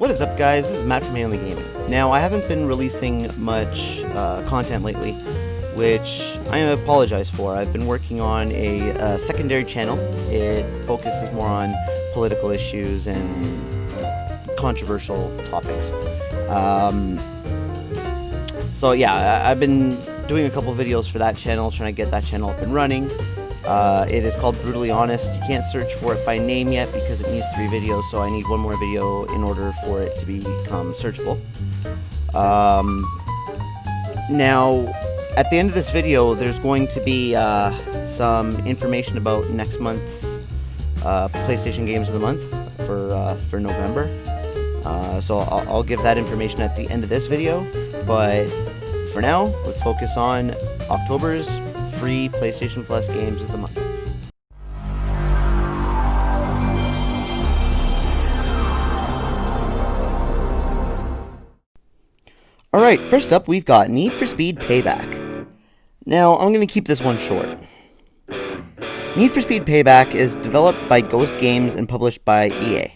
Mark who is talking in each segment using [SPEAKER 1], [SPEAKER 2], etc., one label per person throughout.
[SPEAKER 1] What is up, guys? This is Matt from Manly Gaming. Now, I haven't been releasing much content lately, which I apologize for. I've been working on a secondary channel. It focuses more on political issues and controversial topics. So yeah, I've been doing a couple videos for that channel, trying to get that channel up and running. It is called Brutally Honest. You can't search for it by name yet because it needs 3 videos, so I need one more video in order for it to become searchable. Now, at the end of this video, there's going to be some information about next month's PlayStation Games of the Month for November. So I'll give that information at the end of this video, but for now, let's focus on October's free PlayStation Plus games of the month. Alright, first up we've got Need for Speed Payback. Now, I'm going to keep this one short. Need for Speed Payback is developed by Ghost Games and published by EA.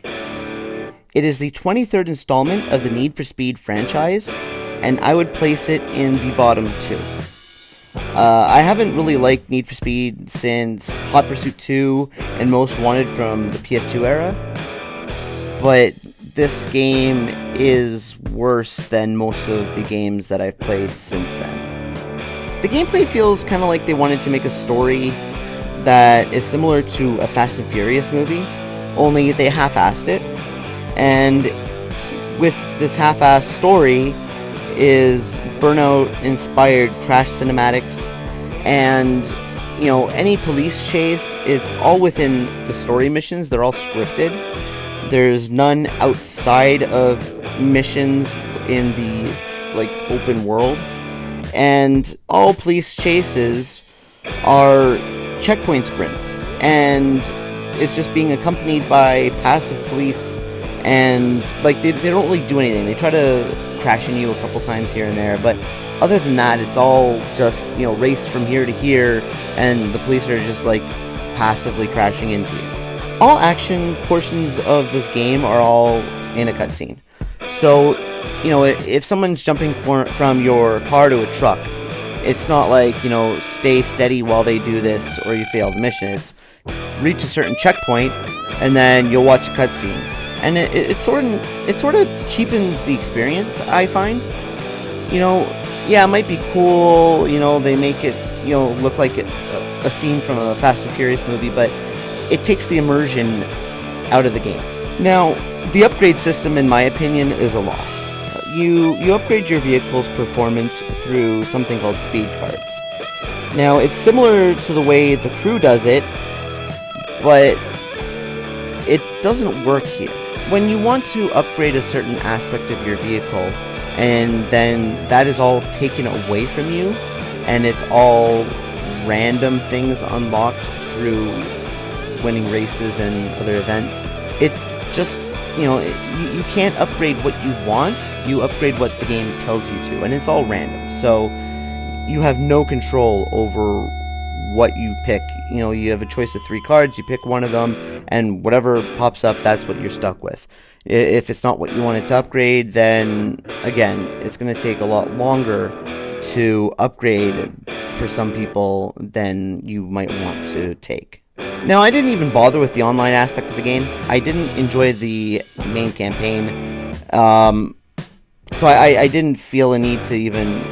[SPEAKER 1] It is the 23rd installment of the Need for Speed franchise, and I would place it in the bottom 2. I haven't really liked Need for Speed since Hot Pursuit 2 and Most Wanted from the PS2 era, but this game is worse than most of the games that I've played since then. The gameplay feels kind of like they wanted to make a story that is similar to a Fast and Furious movie, only they half-assed it, and with this half-assed story is Burnout-inspired crash cinematics, and, you know, any police chase, it's all within the story missions. They're all scripted. There's none outside of missions in the, like, open world, and all police chases are checkpoint sprints, and it's just being accompanied by passive police, and, like, they don't really do anything. They try to crashing you a couple times here and there, but other than that, it's all just, you know, race from here to here, and the police are just, like, passively crashing into you. All action portions of this game are all in a cutscene. So, you know, if someone's jumping from your car to a truck, it's not like, you know, stay steady while they do this or you fail the mission. It's reach a certain checkpoint, and then you'll watch a cutscene. And it sort of cheapens the experience, I find. You know, yeah, it might be cool, you know, they make it, you know, look like a scene from a Fast and Furious movie, but it takes the immersion out of the game. Now, the upgrade system, in my opinion, is a loss. You upgrade your vehicle's performance through something called speed cards. Now, it's similar to the way the crew does it, but it doesn't work here. When you want to upgrade a certain aspect of your vehicle, and then that is all taken away from you, and it's all random things unlocked through winning races and other events, it just, you know, you can't upgrade what you want, you upgrade what the game tells you to, and it's all random, so you have no control over what you pick. You know, you have a choice of 3 cards, you pick one of them, and whatever pops up, that's what you're stuck with. If it's not what you wanted to upgrade, then, again, it's going to take a lot longer to upgrade for some people than you might want to take. Now, I didn't even bother with the online aspect of the game. I didn't enjoy the main campaign, so I didn't feel a need to even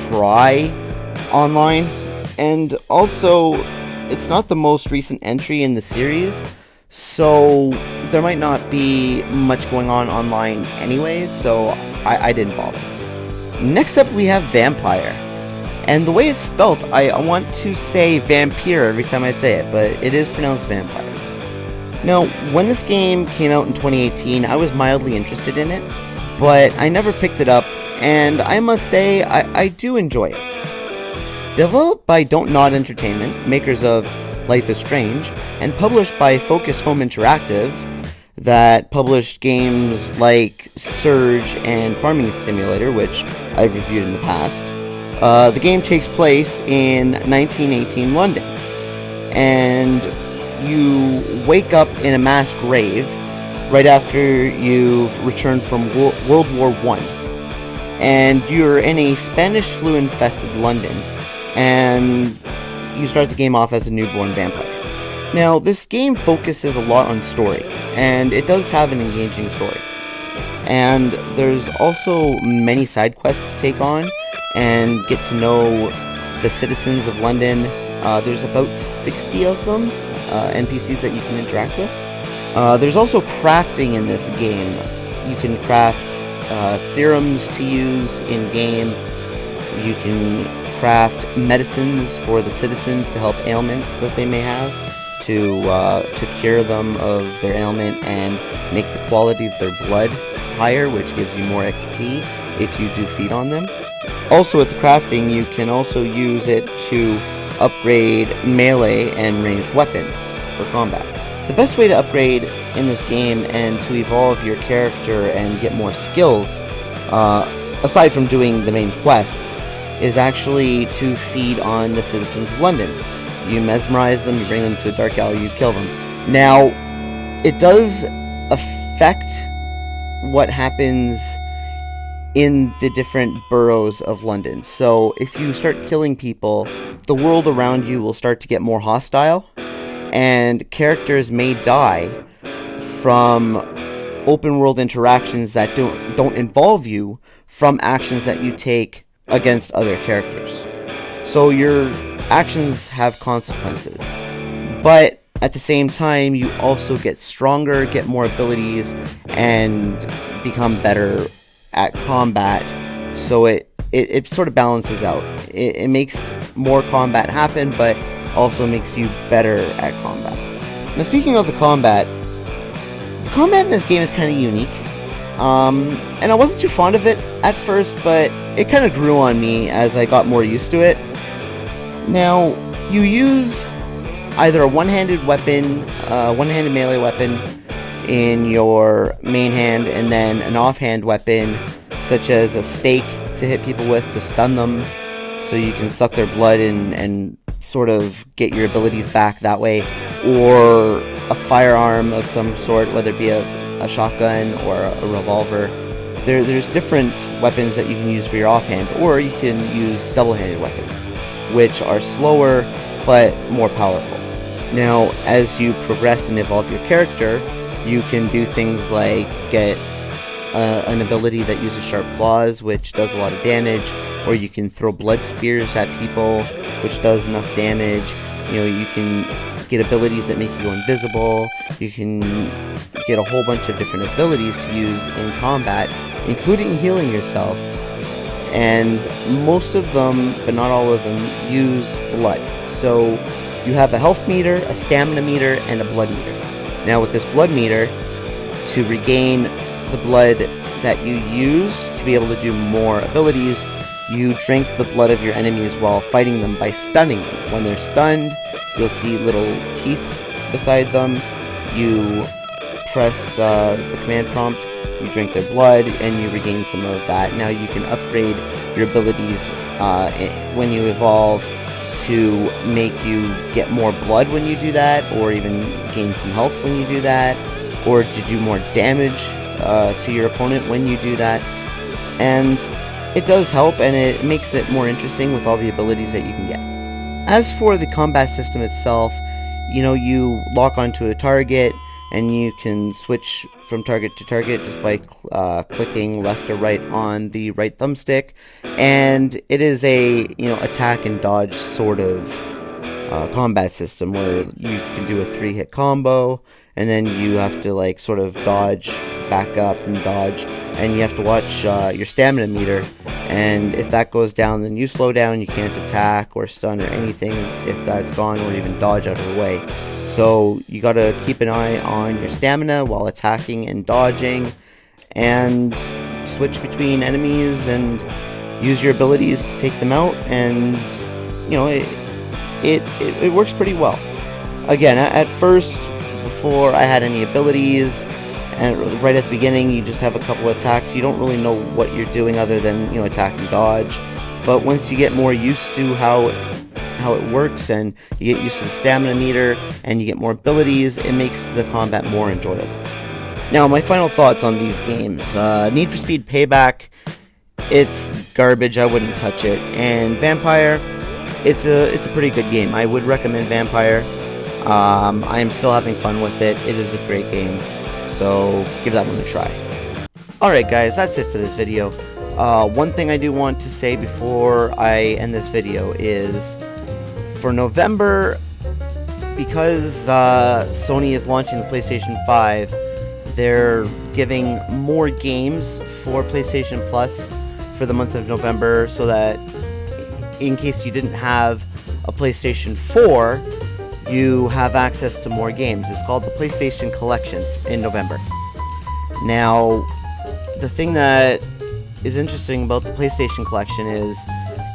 [SPEAKER 1] try online. And also, it's not the most recent entry in the series, so there might not be much going on online anyways, so I didn't bother. Next up, we have Vampire. And the way it's spelt, I want to say vampire every time I say it, but it is pronounced vampire. Now, when this game came out in 2018, I was mildly interested in it, but I never picked it up, and I must say, I do enjoy it. Developed by Don't Nod Entertainment, makers of Life is Strange, and published by Focus Home Interactive, that published games like Surge and Farming Simulator, which I've reviewed in the past. The game takes place in 1918 London, and you wake up in a mass grave right after you've returned from World War I. And you're in a Spanish flu-infested London, and you start the game off as a newborn vampire. Now, this game focuses a lot on story, and it does have an engaging story. And there's also many side quests to take on and get to know the citizens of London. There's about 60 of them, NPCs that you can interact with. There's also crafting in this game. You can craft serums to use in-game. You can craft medicines for the citizens to help ailments that they may have, to cure them of their ailment and make the quality of their blood higher, which gives you more XP if you do feed on them. Also with the crafting, you can also use it to upgrade melee and ranged weapons for combat. The best way to upgrade in this game and to evolve your character and get more skills, aside from doing the main quests, is actually to feed on the citizens of London. You mesmerize them, you bring them to a dark alley, you kill them. Now, it does affect what happens in the different boroughs of London. So if you start killing people, the world around you will start to get more hostile, and characters may die from open world interactions that don't involve you, from actions that you take against other characters. So your actions have consequences, but at the same time you also get stronger, get more abilities, and become better at combat. So it sort of balances out. It makes more combat happen, but also makes you better at combat. Now, speaking of the combat in this game is kind of unique. And I wasn't too fond of it at first, but it kind of grew on me as I got more used to it. Now, you use either a one-handed weapon, one-handed melee weapon in your main hand, and then an offhand weapon, such as a stake to hit people with to stun them, so you can suck their blood and sort of get your abilities back that way, or a firearm of some sort, whether it be a shotgun or a revolver. There's different weapons that you can use for your offhand, or you can use double-handed weapons, which are slower but more powerful. Now, as you progress and evolve your character, you can do things like get an ability that uses sharp claws, which does a lot of damage, or you can throw blood spears at people, which does enough damage. You know, you can get abilities that make you go invisible. You can get a whole bunch of different abilities to use in combat, including healing yourself. And most of them, but not all of them, use blood. So you have a health meter, a stamina meter, and a blood meter. Now with this blood meter, to regain the blood that you use to be able to do more abilities, you drink the blood of your enemies while fighting them by stunning them. When they're stunned, you'll see little teeth beside them. You press the command prompt, you drink their blood, and you regain some of that. Now you can upgrade your abilities when you evolve to make you get more blood when you do that, or even gain some health when you do that, or to do more damage to your opponent when you do that. And it does help, and it makes it more interesting with all the abilities that you can get. As for the combat system itself, you lock onto a target, and you can switch from target to target just by clicking left or right on the right thumbstick. And it is a attack and dodge sort of combat system where you can do a 3-hit combo, and then you have to sort of dodge, back up and dodge, and you have to watch your stamina meter, and if that goes down, then you slow down. You can't attack or stun or anything if that's gone, or even dodge out of the way. So you gotta keep an eye on your stamina while attacking and dodging, and switch between enemies and use your abilities to take them out, and it works pretty well. Again, at first, before I had any abilities, and right at the beginning you just have a couple attacks, you don't really know what you're doing other than attack and dodge. But once you get more used to how it works, and you get used to the stamina meter, and you get more abilities, it makes the combat more enjoyable. Now, my final thoughts on these games. Need for Speed Payback, it's garbage. I wouldn't touch it. And Vampire, it's a pretty good game. I would recommend Vampire. I am still having fun with it. It is a great game, so give that one a try. Alright guys, that's it for this video. One thing I do want to say before I end this video is, for November, because Sony is launching the PlayStation 5, they're giving more games for PlayStation Plus for the month of November, so that in case you didn't have a PlayStation 4, you have access to more games. It's called the PlayStation Collection in November. Now, the thing that is interesting about the PlayStation Collection is,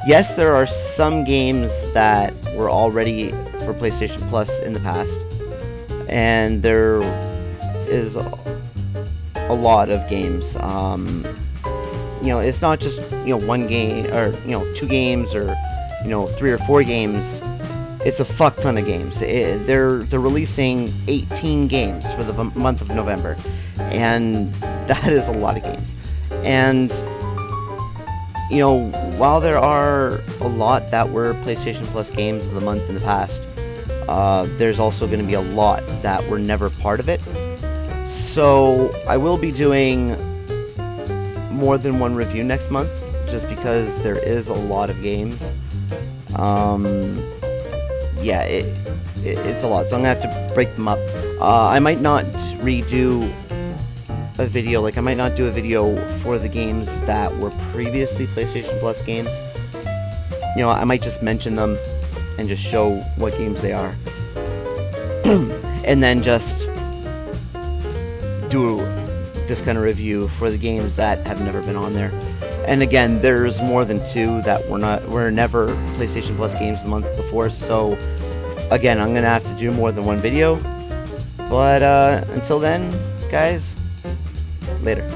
[SPEAKER 1] yes, there are some games that were already for PlayStation Plus in the past, and there is a lot of games. You know, it's not just, you know, one game, or, you know, 2 games, or, you know, 3 or 4 games. It's a fuck ton of games. They're releasing 18 games for the month of November, and that is a lot of games. And, you know, while there are a lot that were PlayStation Plus games of the month in the past, there's also going to be a lot that were never part of it. So I will be doing more than one review next month, just because there is a lot of games. Yeah, it's a lot, so I'm gonna have to break them up. I might not redo a video, like I might not do a video for the games that were previously PlayStation Plus games. You know, I might just mention them and just show what games they are. And then just do this kind of review for the games that have never been on there. And again, there's more than 2 that were never PlayStation Plus games the month before, so again, I'm gonna have to do more than one video. But until then, guys, later.